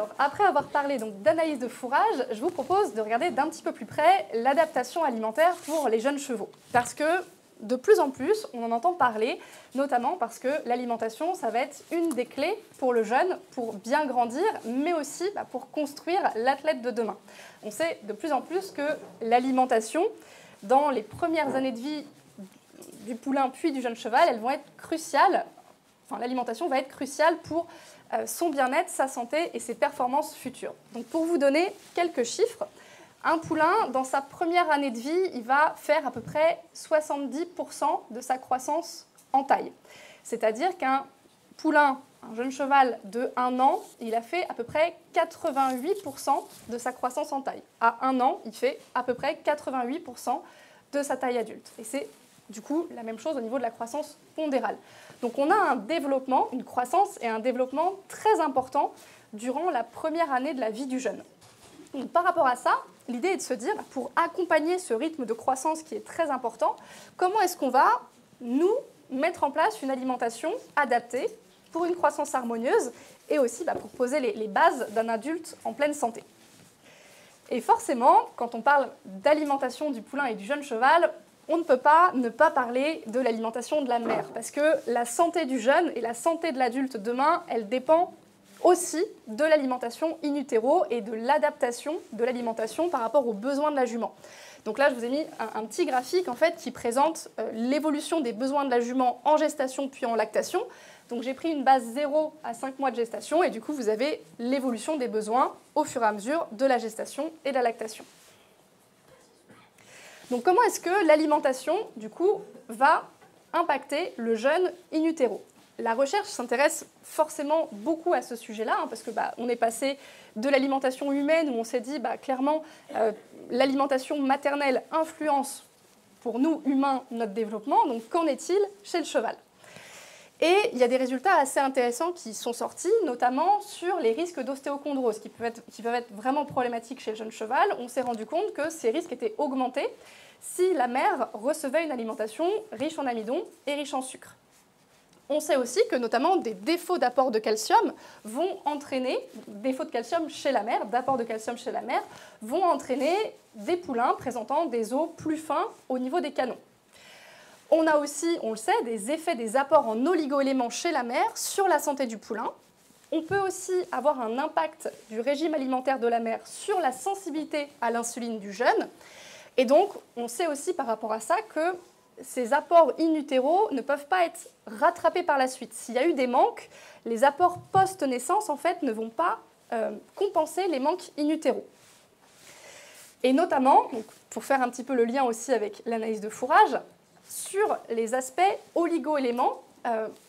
Alors, après avoir parlé d'analyse de fourrage, je vous propose de regarder d'un petit peu plus près l'adaptation alimentaire pour les jeunes chevaux. Parce que de plus en plus, on en entend parler, notamment parce que l'alimentation, ça va être une des clés pour le jeune, pour bien grandir, mais aussi pour construire l'athlète de demain. On sait de plus en plus que l'alimentation, dans les premières années de vie du poulain puis du jeune cheval, elles vont être cruciales. Enfin, l'alimentation va être cruciale pour son bien-être, sa santé et ses performances futures. Donc, pour vous donner quelques chiffres, un poulain, dans sa première année de vie, il va faire à peu près 70% de sa croissance en taille. C'est-à-dire qu'un poulain, un jeune cheval de 1 an, il a fait à peu près 88% de sa croissance en taille. À 1 an, il fait à peu près 88% de sa taille adulte. Et c'est du coup la même chose au niveau de la croissance pondérale. Donc on a un développement, une croissance et un développement très important durant la première année de la vie du jeune. Donc, par rapport à ça, l'idée est de se dire, pour accompagner ce rythme de croissance qui est très important, comment est-ce qu'on va, nous, mettre en place une alimentation adaptée pour une croissance harmonieuse et aussi pour poser les bases d'un adulte en pleine santé. Et forcément, quand on parle d'alimentation du poulain et du jeune cheval, on ne peut pas ne pas parler de l'alimentation de la mère, parce que la santé du jeune et la santé de l'adulte demain, elle dépend aussi de l'alimentation in utero et de l'adaptation de l'alimentation par rapport aux besoins de la jument. Donc là, je vous ai mis un petit graphique en fait, qui présente l'évolution des besoins de la jument en gestation puis en lactation. Donc j'ai pris une base 0 à 5 mois de gestation et du coup, vous avez l'évolution des besoins au fur et à mesure de la gestation et de la lactation. Donc comment est-ce que l'alimentation, du coup, va impacter le jeune in utero ? La recherche s'intéresse forcément beaucoup à ce sujet-là, parce que on est passé de l'alimentation humaine où on s'est dit clairement l'alimentation maternelle influence pour nous humains notre développement. Donc qu'en est-il chez le cheval ? Et il y a des résultats assez intéressants qui sont sortis, notamment sur les risques d'ostéochondrose, qui peuvent être vraiment problématiques chez le jeune cheval. On s'est rendu compte que ces risques étaient augmentés si la mère recevait une alimentation riche en amidon et riche en sucre. On sait aussi que notamment des défauts d'apport de calcium vont entraîner, défauts de calcium chez la mère, d'apport de calcium chez la mère, vont entraîner des poulains présentant des os plus fins au niveau des canons. On a aussi, on le sait, des effets des apports en oligo-éléments chez la mère sur la santé du poulain. On peut aussi avoir un impact du régime alimentaire de la mère sur la sensibilité à l'insuline du jeune. Et donc, on sait aussi par rapport à ça que ces apports in utero ne peuvent pas être rattrapés par la suite. S'il y a eu des manques, les apports post-naissance, en fait, ne vont pas compenser les manques in utero. Et notamment, donc, pour faire un petit peu le lien aussi avec l'analyse de fourrage, sur les aspects oligo-éléments,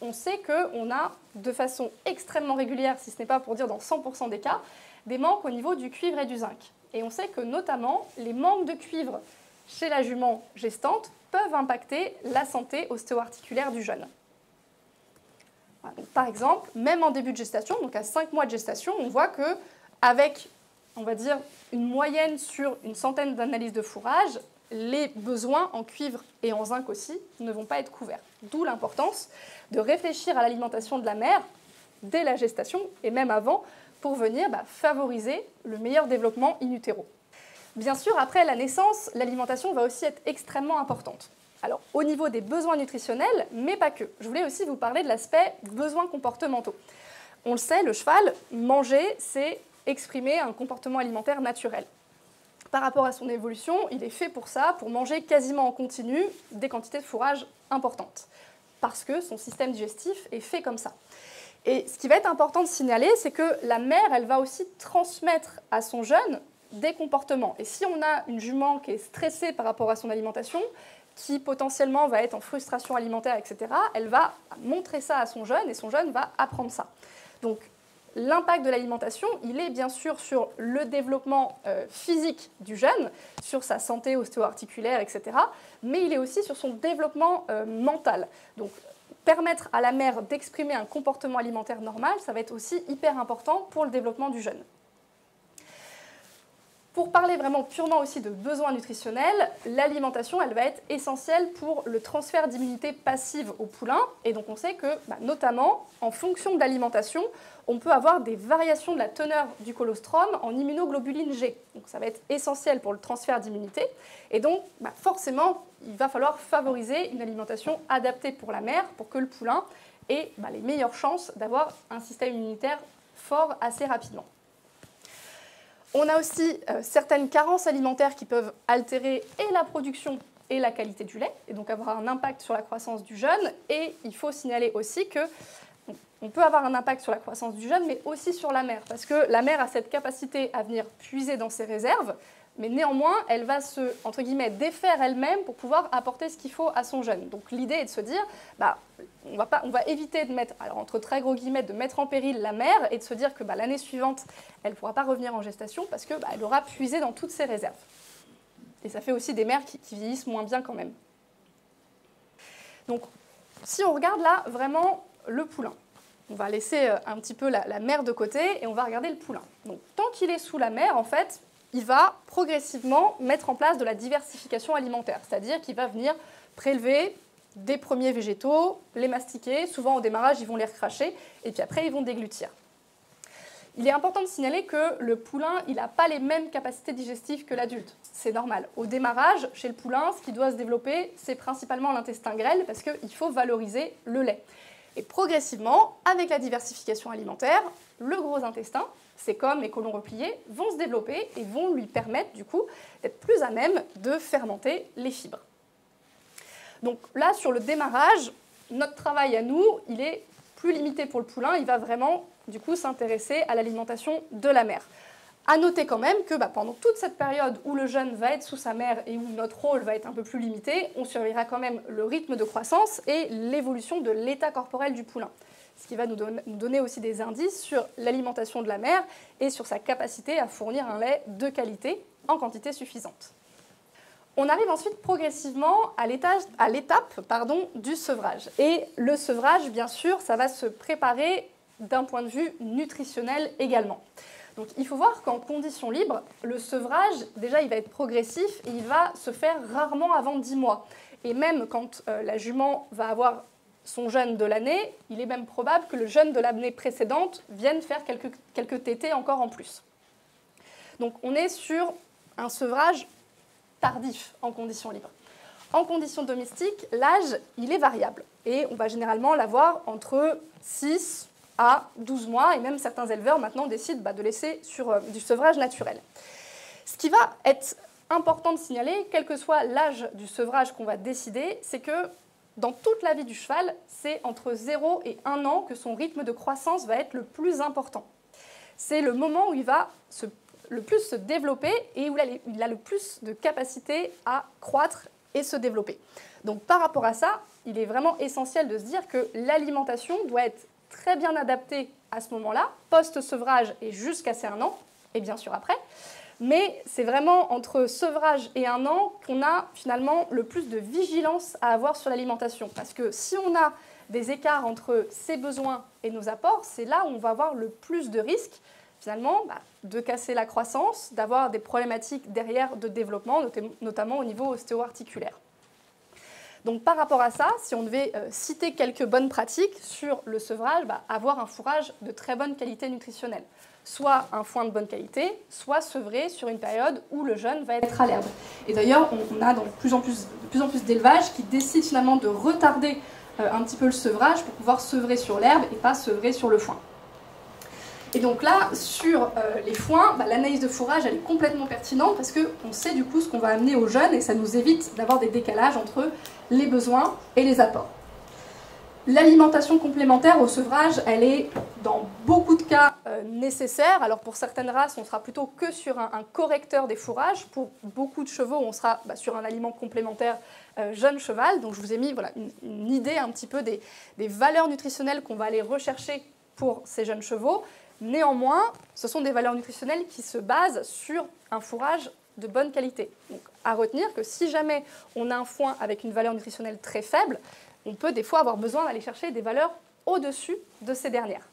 on sait qu'on a de façon extrêmement régulière, si ce n'est pas pour dire dans 100% des cas, des manques au niveau du cuivre et du zinc. Et on sait que notamment les manques de cuivre chez la jument gestante peuvent impacter la santé ostéo-articulaire du jeune. Voilà, donc, par exemple, même en début de gestation, donc à 5 mois de gestation, on voit qu'avec, on va dire, une moyenne sur une centaine d'analyses de fourrage, les besoins en cuivre et en zinc aussi ne vont pas être couverts. D'où l'importance de réfléchir à l'alimentation de la mère dès la gestation et même avant pour venir favoriser le meilleur développement in utero. Bien sûr, après la naissance, l'alimentation va aussi être extrêmement importante. Alors, au niveau des besoins nutritionnels, mais pas que. Je voulais aussi vous parler de l'aspect besoins comportementaux. On le sait, le cheval, manger, c'est exprimer un comportement alimentaire naturel. Par rapport à son évolution, il est fait pour ça, pour manger quasiment en continu des quantités de fourrage importantes, parce que son système digestif est fait comme ça. Et ce qui va être important de signaler, c'est que la mère, elle va aussi transmettre à son jeune des comportements. Et si on a une jument qui est stressée par rapport à son alimentation, qui potentiellement va être en frustration alimentaire, etc., elle va montrer ça à son jeune et son jeune va apprendre ça. Donc, l'impact de l'alimentation, il est bien sûr sur le développement physique du jeune, sur sa santé ostéo-articulaire, etc., mais il est aussi sur son développement mental. Donc, permettre à la mère d'exprimer un comportement alimentaire normal, ça va être aussi hyper important pour le développement du jeune. Pour parler vraiment purement aussi de besoins nutritionnels, l'alimentation, elle va être essentielle pour le transfert d'immunité passive au poulain. Et donc on sait que, notamment, en fonction de l'alimentation, on peut avoir des variations de la teneur du colostrum en immunoglobuline G. Donc ça va être essentiel pour le transfert d'immunité. Et donc, forcément, il va falloir favoriser une alimentation adaptée pour la mère pour que le poulain ait les meilleures chances d'avoir un système immunitaire fort assez rapidement. On a aussi certaines carences alimentaires qui peuvent altérer et la production et la qualité du lait, et donc avoir un impact sur la croissance du jeune. Et il faut signaler aussi qu'on peut avoir un impact sur la croissance du jeune, mais aussi sur la mère, parce que la mère a cette capacité à venir puiser dans ses réserves, mais néanmoins, elle va se, entre guillemets, défaire elle-même pour pouvoir apporter ce qu'il faut à son jeune. Donc l'idée est de se dire, on va éviter de mettre, alors entre très gros guillemets, de mettre en péril la mère et de se dire que l'année suivante, elle ne pourra pas revenir en gestation parce qu'elle aura puisé dans toutes ses réserves. Et ça fait aussi des mères qui vieillissent moins bien quand même. Donc si on regarde là vraiment le poulain, on va laisser un petit peu la mère de côté et on va regarder le poulain. Donc tant qu'il est sous la mère, en fait, il va progressivement mettre en place de la diversification alimentaire, c'est-à-dire qu'il va venir prélever des premiers végétaux, les mastiquer, souvent au démarrage ils vont les recracher, et puis après ils vont déglutir. Il est important de signaler que le poulain, il n'a pas les mêmes capacités digestives que l'adulte, c'est normal. Au démarrage, chez le poulain, ce qui doit se développer, c'est principalement l'intestin grêle, parce qu'il faut valoriser le lait. Et progressivement, avec la diversification alimentaire, le gros intestin, ses cômes et côlons repliés vont se développer et vont lui permettre du coup d'être plus à même de fermenter les fibres. Donc là, sur le démarrage, notre travail à nous, il est plus limité pour le poulain, il va vraiment du coup s'intéresser à l'alimentation de la mère. À noter quand même que pendant toute cette période où le jeune va être sous sa mère et où notre rôle va être un peu plus limité, on surveillera quand même le rythme de croissance et l'évolution de l'état corporel du poulain. Ce qui va nous donner aussi des indices sur l'alimentation de la mère et sur sa capacité à fournir un lait de qualité en quantité suffisante. On arrive ensuite progressivement à l'étape du sevrage. Et le sevrage, bien sûr, ça va se préparer d'un point de vue nutritionnel également. Donc il faut voir qu'en conditions libres, le sevrage, déjà, il va être progressif et il va se faire rarement avant 10 mois. Et même quand la jument va avoir son jeune de l'année, il est même probable que le jeune de l'année précédente vienne faire quelques tétées encore en plus. Donc on est sur un sevrage tardif en conditions libres. En conditions domestiques, l'âge, il est variable. Et on va généralement l'avoir entre 6 à 12 mois. Et même certains éleveurs maintenant décident de laisser sur du sevrage naturel. Ce qui va être important de signaler, quel que soit l'âge du sevrage qu'on va décider, c'est que dans toute la vie du cheval, c'est entre 0 et 1 an que son rythme de croissance va être le plus important. C'est le moment où il va le plus se développer et où il a le plus de capacité à croître et se développer. Donc par rapport à ça, il est vraiment essentiel de se dire que l'alimentation doit être très bien adaptée à ce moment-là, post-sevrage et jusqu'à ces 1 an, et bien sûr après. Mais c'est vraiment entre sevrage et 1 an qu'on a finalement le plus de vigilance à avoir sur l'alimentation. Parce que si on a des écarts entre ses besoins et nos apports, c'est là où on va avoir le plus de risques, finalement, de casser la croissance, d'avoir des problématiques derrière de développement, notamment au niveau ostéo-articulaire. Donc par rapport à ça, si on devait citer quelques bonnes pratiques sur le sevrage, avoir un fourrage de très bonne qualité nutritionnelle. Soit un foin de bonne qualité, soit sevré sur une période où le jeune va être à l'herbe. Et d'ailleurs, on a de plus en plus d'élevages qui décident finalement de retarder un petit peu le sevrage pour pouvoir sevrer sur l'herbe et pas sevrer sur le foin. Et donc là, sur les foins, l'analyse de fourrage, elle est complètement pertinente parce qu'on sait du coup ce qu'on va amener aux jeunes et ça nous évite d'avoir des décalages entre les besoins et les apports. L'alimentation complémentaire au sevrage, elle est dans beaucoup de cas nécessaire. Alors pour certaines races, on sera plutôt que sur un correcteur des fourrages. Pour beaucoup de chevaux, on sera sur un aliment complémentaire jeune cheval. Donc je vous ai mis une idée un petit peu des valeurs nutritionnelles qu'on va aller rechercher pour ces jeunes chevaux. Néanmoins, ce sont des valeurs nutritionnelles qui se basent sur un fourrage de bonne qualité. Donc, à retenir que si jamais on a un foin avec une valeur nutritionnelle très faible, on peut des fois avoir besoin d'aller chercher des valeurs au-dessus de ces dernières.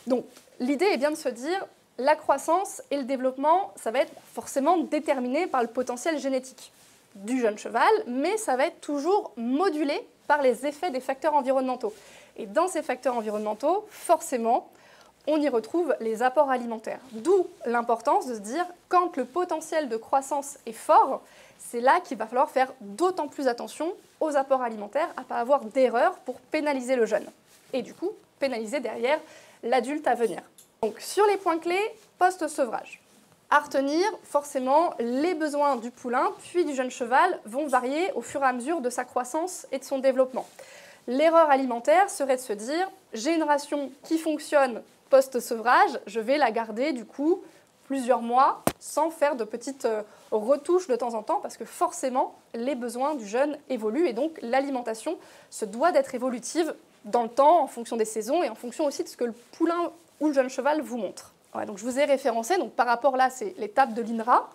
Donc, l'idée est bien de se dire, la croissance et le développement, ça va être forcément déterminé par le potentiel génétique du jeune cheval, mais ça va être toujours modulé par les effets des facteurs environnementaux. Et dans ces facteurs environnementaux, forcément, on y retrouve les apports alimentaires. D'où l'importance de se dire, quand le potentiel de croissance est fort, c'est là qu'il va falloir faire d'autant plus attention aux apports alimentaires, à ne pas avoir d'erreur pour pénaliser le jeune. Et du coup, pénaliser derrière l'adulte à venir. Donc sur les points clés, post-sevrage. À retenir, forcément, les besoins du poulain puis du jeune cheval vont varier au fur et à mesure de sa croissance et de son développement. L'erreur alimentaire serait de se dire, j'ai une ration qui fonctionne post-sevrage, je vais la garder du coup plusieurs mois sans faire de petites retouches de temps en temps parce que forcément les besoins du jeune évoluent et donc l'alimentation se doit d'être évolutive dans le temps en fonction des saisons et en fonction aussi de ce que le poulain ou le jeune cheval vous montre. Ouais, donc je vous ai référencé, donc par rapport là c'est l'étape de l'INRA.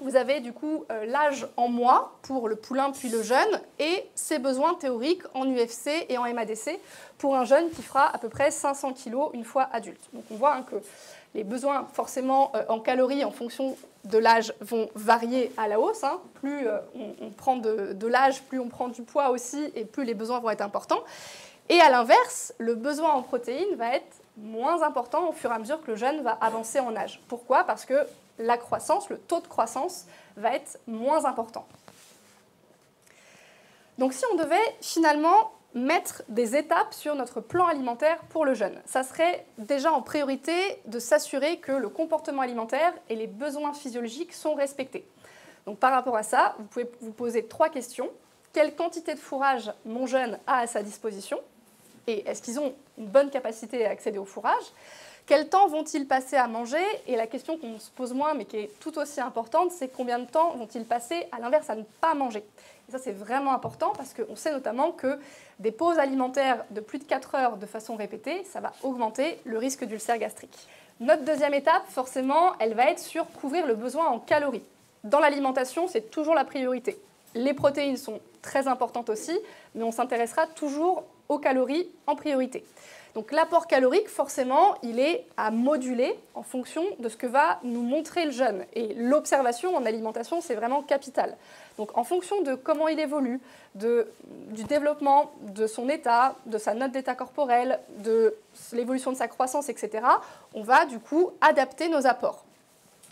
Vous avez du coup l'âge en mois pour le poulain puis le jeune et ses besoins théoriques en UFC et en MADC pour un jeune qui fera à peu près 500 kg une fois adulte. Donc on voit que les besoins forcément en calories en fonction de l'âge vont varier à la hausse. Plus on prend de l'âge, plus on prend du poids aussi et plus les besoins vont être importants. Et à l'inverse, le besoin en protéines va être moins important au fur et à mesure que le jeune va avancer en âge. Pourquoi ? Parce que la croissance, le taux de croissance va être moins important. Donc si on devait finalement mettre des étapes sur notre plan alimentaire pour le jeune, ça serait déjà en priorité de s'assurer que le comportement alimentaire et les besoins physiologiques sont respectés. Donc par rapport à ça, vous pouvez vous poser 3 questions. Quelle quantité de fourrage mon jeune a à sa disposition ? Et est-ce qu'ils ont une bonne capacité à accéder au fourrage ? Quel temps vont-ils passer à manger ? Et la question qu'on se pose moins, mais qui est tout aussi importante, c'est combien de temps vont-ils passer, à l'inverse, à ne pas manger ? Et ça, c'est vraiment important parce qu'on sait notamment que des pauses alimentaires de plus de 4 heures de façon répétée, ça va augmenter le risque d'ulcère gastrique. Notre deuxième étape, forcément, elle va être sur couvrir le besoin en calories. Dans l'alimentation, c'est toujours la priorité. Les protéines sont très importantes aussi, mais on s'intéressera toujours aux calories en priorité. Donc l'apport calorique, forcément, il est à moduler en fonction de ce que va nous montrer le jeune. Et l'observation en alimentation, c'est vraiment capital. Donc en fonction de comment il évolue, du développement, de son état, de sa note d'état corporel, de l'évolution de sa croissance, etc., on va du coup adapter nos apports.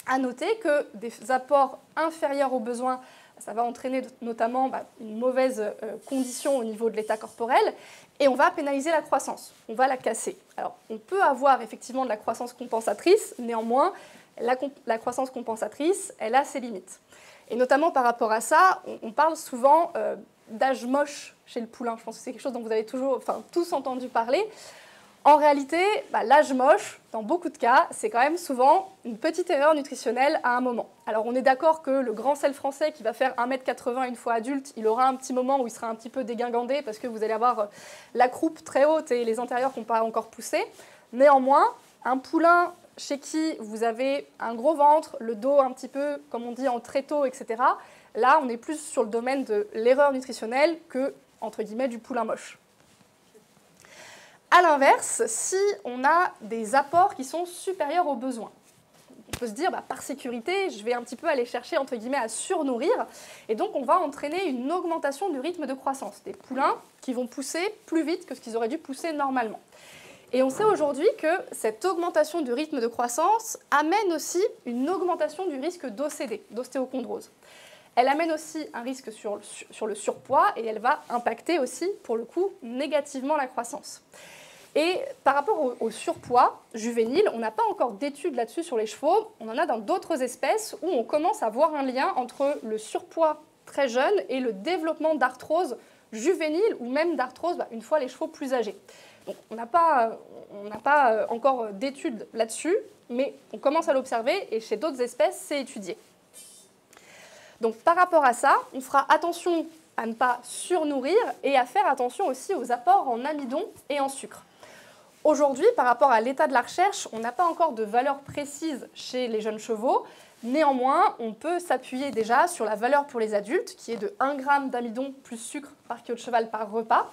À noter que des apports inférieurs aux besoins, ça va entraîner notamment une mauvaise condition au niveau de l'état corporel et on va pénaliser la croissance, on va la casser. Alors, on peut avoir effectivement de la croissance compensatrice, néanmoins, la croissance compensatrice, elle a ses limites. Et notamment par rapport à ça, on parle souvent d'âge moche chez le poulain. Je pense que c'est quelque chose dont vous avez tous entendu parler. En réalité, l'âge moche, dans beaucoup de cas, c'est quand même souvent une petite erreur nutritionnelle à un moment. Alors on est d'accord que le grand sel français qui va faire 1,80 m une fois adulte, il aura un petit moment où il sera un petit peu dégingandé parce que vous allez avoir la croupe très haute et les antérieurs qui n'ont pas encore poussé. Néanmoins, un poulain chez qui vous avez un gros ventre, le dos un petit peu, comme on dit, en tréteau, etc., là on est plus sur le domaine de l'erreur nutritionnelle que, entre guillemets, du poulain moche. A l'inverse, si on a des apports qui sont supérieurs aux besoins, on peut se dire, par sécurité, je vais un petit peu aller chercher, entre guillemets, à surnourrir, et donc on va entraîner une augmentation du rythme de croissance, des poulains qui vont pousser plus vite que ce qu'ils auraient dû pousser normalement. Et on sait aujourd'hui que cette augmentation du rythme de croissance amène aussi une augmentation du risque d'OCD, d'ostéochondrose. Elle amène aussi un risque sur le surpoids et elle va impacter aussi, pour le coup, négativement la croissance. Et par rapport au surpoids juvénile, on n'a pas encore d'études là-dessus sur les chevaux, on en a dans d'autres espèces où on commence à voir un lien entre le surpoids très jeune et le développement d'arthrose juvénile ou même d'arthrose une fois les chevaux plus âgés. Donc, on n'a pas encore d'études là-dessus, mais on commence à l'observer et chez d'autres espèces, c'est étudié. Donc par rapport à ça, on fera attention à ne pas surnourrir et à faire attention aussi aux apports en amidon et en sucre. Aujourd'hui, par rapport à l'état de la recherche, on n'a pas encore de valeur précise chez les jeunes chevaux. Néanmoins, on peut s'appuyer déjà sur la valeur pour les adultes, qui est de 1 g d'amidon plus sucre par kilo de cheval par repas.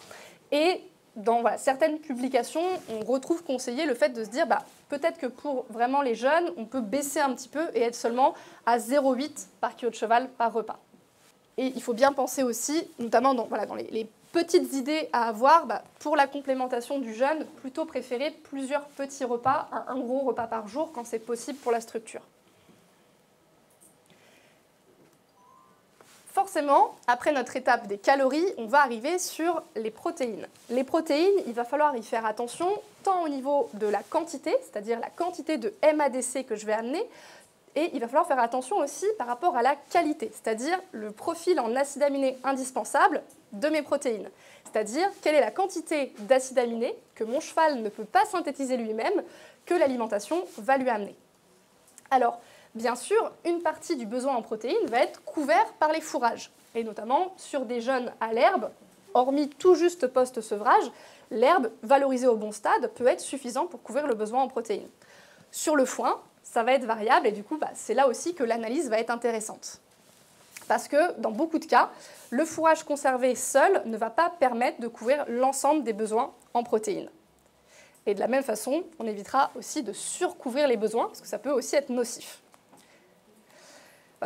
Et dans certaines publications, on retrouve conseillé le fait de se dire peut-être que pour vraiment les jeunes, on peut baisser un petit peu et être seulement à 0,8 par kilo de cheval par repas. Et il faut bien penser aussi, notamment dans les petites idées à avoir, pour la complémentation du jeûne, plutôt préférer plusieurs petits repas à un gros repas par jour quand c'est possible pour la structure. Forcément, après notre étape des calories, on va arriver sur les protéines. Les protéines, il va falloir y faire attention, tant au niveau de la quantité, c'est-à-dire la quantité de MADC que je vais amener, et il va falloir faire attention aussi par rapport à la qualité, c'est-à-dire le profil en acides aminés indispensable de mes protéines. C'est-à-dire quelle est la quantité d'acides aminés que mon cheval ne peut pas synthétiser lui-même, que l'alimentation va lui amener. Alors, bien sûr, une partie du besoin en protéines va être couvert par les fourrages, et notamment sur des jeunes à l'herbe, hormis tout juste post-sevrage, l'herbe valorisée au bon stade peut être suffisant pour couvrir le besoin en protéines. Sur le foin, ça va être variable et du coup, c'est là aussi que l'analyse va être intéressante. Parce que dans beaucoup de cas, le fourrage conservé seul ne va pas permettre de couvrir l'ensemble des besoins en protéines. Et de la même façon, on évitera aussi de surcouvrir les besoins, parce que ça peut aussi être nocif.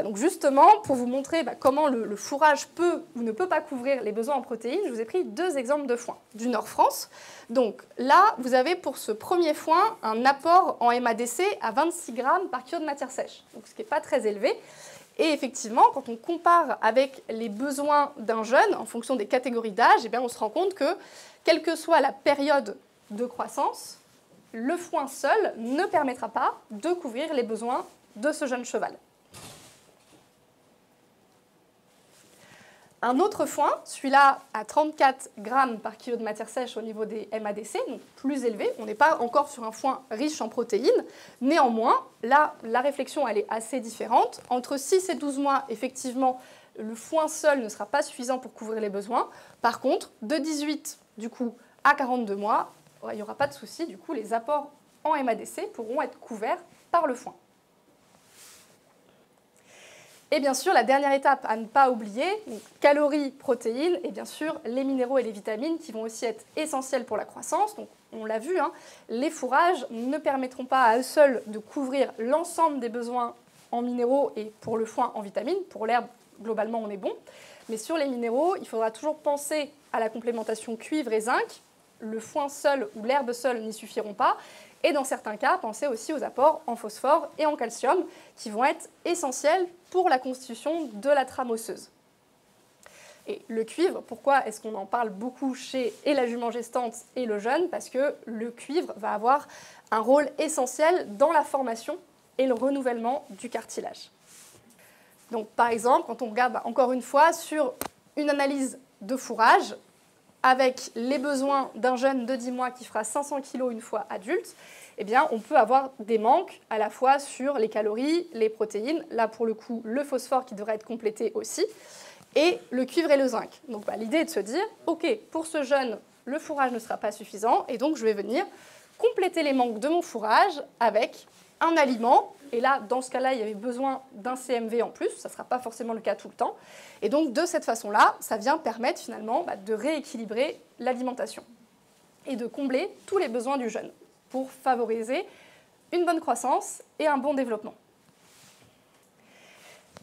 Donc justement, pour vous montrer comment le fourrage peut ou ne peut pas couvrir les besoins en protéines, je vous ai pris deux exemples de foin du Nord-France. Donc là, vous avez pour ce premier foin un apport en MADC à 26 grammes par kilo de matière sèche, donc ce qui n'est pas très élevé. Et effectivement, quand on compare avec les besoins d'un jeune en fonction des catégories d'âge, on se rend compte que, quelle que soit la période de croissance, le foin seul ne permettra pas de couvrir les besoins de ce jeune cheval. Un autre foin, celui-là à 34 grammes par kilo de matière sèche au niveau des MADC, donc plus élevé. On n'est pas encore sur un foin riche en protéines. Néanmoins, là, la réflexion elle est assez différente. Entre 6 et 12 mois, effectivement, le foin seul ne sera pas suffisant pour couvrir les besoins. Par contre, de 18 du coup, à 42 mois, il n'y aura pas de souci. Du coup, les apports en MADC pourront être couverts par le foin. Et bien sûr, la dernière étape à ne pas oublier, donc calories, protéines, et bien sûr les minéraux et les vitamines qui vont aussi être essentiels pour la croissance. Donc, on l'a vu, les fourrages ne permettront pas à eux seuls de couvrir l'ensemble des besoins en minéraux et pour le foin en vitamines. Pour l'herbe, globalement, on est bon. Mais sur les minéraux, il faudra toujours penser à la complémentation cuivre et zinc. Le foin seul ou l'herbe seule n'y suffiront pas. Et dans certains cas, pensez aussi aux apports en phosphore et en calcium qui vont être essentiels pour la constitution de la trame osseuse. Et le cuivre, pourquoi est-ce qu'on en parle beaucoup chez et la jument gestante et le jeune? Parce que le cuivre va avoir un rôle essentiel dans la formation et le renouvellement du cartilage. Donc par exemple, quand on regarde encore une fois sur une analyse de fourrage, avec les besoins d'un jeune de 10 mois qui fera 500 kg une fois adulte, on peut avoir des manques à la fois sur les calories, les protéines, là pour le coup le phosphore qui devrait être complété aussi, et le cuivre et le zinc. Donc l'idée est de se dire, ok, pour ce jeune, le fourrage ne sera pas suffisant, et donc je vais venir compléter les manques de mon fourrage avec un aliment, et là, dans ce cas-là, il y avait besoin d'un CMV en plus, ça ne sera pas forcément le cas tout le temps, et donc de cette façon-là, ça vient permettre finalement de rééquilibrer l'alimentation et de combler tous les besoins du jeune pour favoriser une bonne croissance et un bon développement.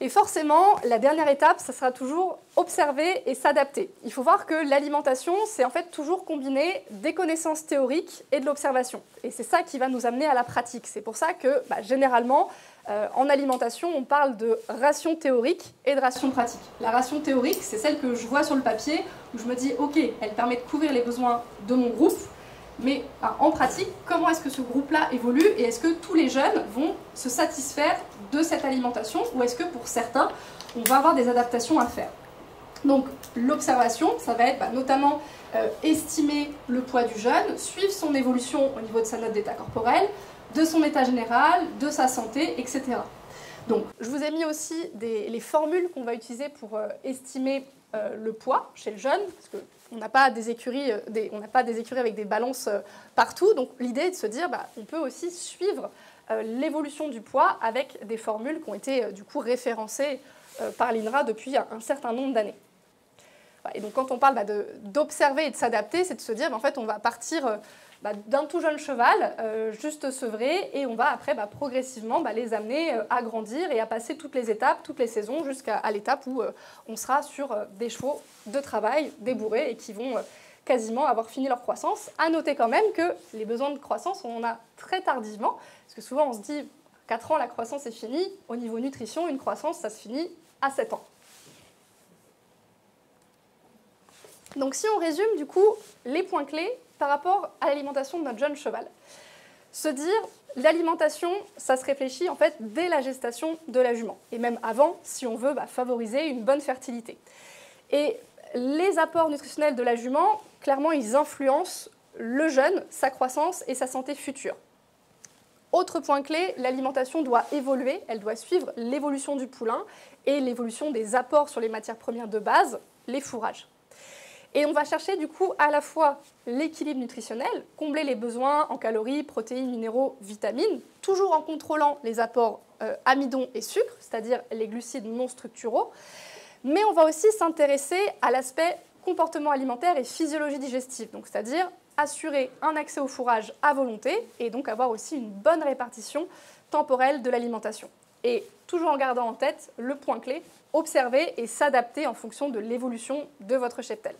Et forcément, la dernière étape, ça sera toujours observer et s'adapter. Il faut voir que l'alimentation, c'est en fait toujours combiner des connaissances théoriques et de l'observation. Et c'est ça qui va nous amener à la pratique. C'est pour ça que, généralement, en alimentation, on parle de ration théorique et de ration pratique. La ration théorique, c'est celle que je vois sur le papier, où je me dis, ok, elle permet de couvrir les besoins de mon groupe, mais en pratique, comment est-ce que ce groupe-là évolue et est-ce que tous les jeunes vont se satisfaire de cette alimentation ou est-ce que pour certains, on va avoir des adaptations à faire? Donc l'observation, ça va être notamment estimer le poids du jeune, suivre son évolution au niveau de sa note d'état corporel, de son état général, de sa santé, etc. Donc je vous ai mis aussi les formules qu'on va utiliser pour estimer le poids chez le jeune, parce que on n'a pas des écuries avec des balances partout, donc l'idée est de se dire on peut aussi suivre l'évolution du poids avec des formules qui ont été du coup référencées par l'INRA depuis un certain nombre d'années. Et donc quand on parle d'observer et de s'adapter, c'est de se dire en fait on va partir d'un tout jeune cheval, juste sevré, et on va après progressivement les amener à grandir et à passer toutes les étapes, toutes les saisons, jusqu'à l'étape où on sera sur des chevaux de travail débourrés et qui vont quasiment avoir fini leur croissance. À noter quand même que les besoins de croissance, on en a très tardivement, parce que souvent on se dit 4 ans, la croissance est finie. Au niveau nutrition, une croissance, ça se finit à 7 ans. Donc si on résume du coup les points clés par rapport à l'alimentation de notre jeune cheval, se dire l'alimentation, ça se réfléchit en fait dès la gestation de la jument, et même avant si on veut favoriser une bonne fertilité. Et les apports nutritionnels de la jument, clairement, ils influencent le jeune, sa croissance et sa santé future. Autre point clé, l'alimentation doit évoluer, elle doit suivre l'évolution du poulain et l'évolution des apports sur les matières premières de base, les fourrages. Et on va chercher du coup à la fois l'équilibre nutritionnel, combler les besoins en calories, protéines, minéraux, vitamines, toujours en contrôlant les apports amidon et sucre, c'est-à-dire les glucides non structuraux, mais on va aussi s'intéresser à l'aspect comportement alimentaire et physiologie digestive, donc c'est-à-dire assurer un accès au fourrage à volonté et donc avoir aussi une bonne répartition temporelle de l'alimentation. Et toujours en gardant en tête le point clé, observer et s'adapter en fonction de l'évolution de votre cheptel.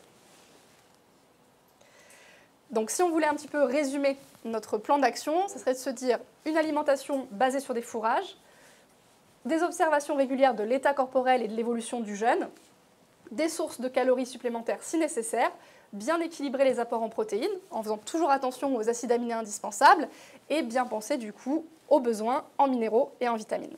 Donc si on voulait un petit peu résumer notre plan d'action, ce serait de se dire une alimentation basée sur des fourrages, des observations régulières de l'état corporel et de l'évolution du jeune, des sources de calories supplémentaires si nécessaire, bien équilibrer les apports en protéines en faisant toujours attention aux acides aminés indispensables et bien penser du coup aux besoins en minéraux et en vitamines.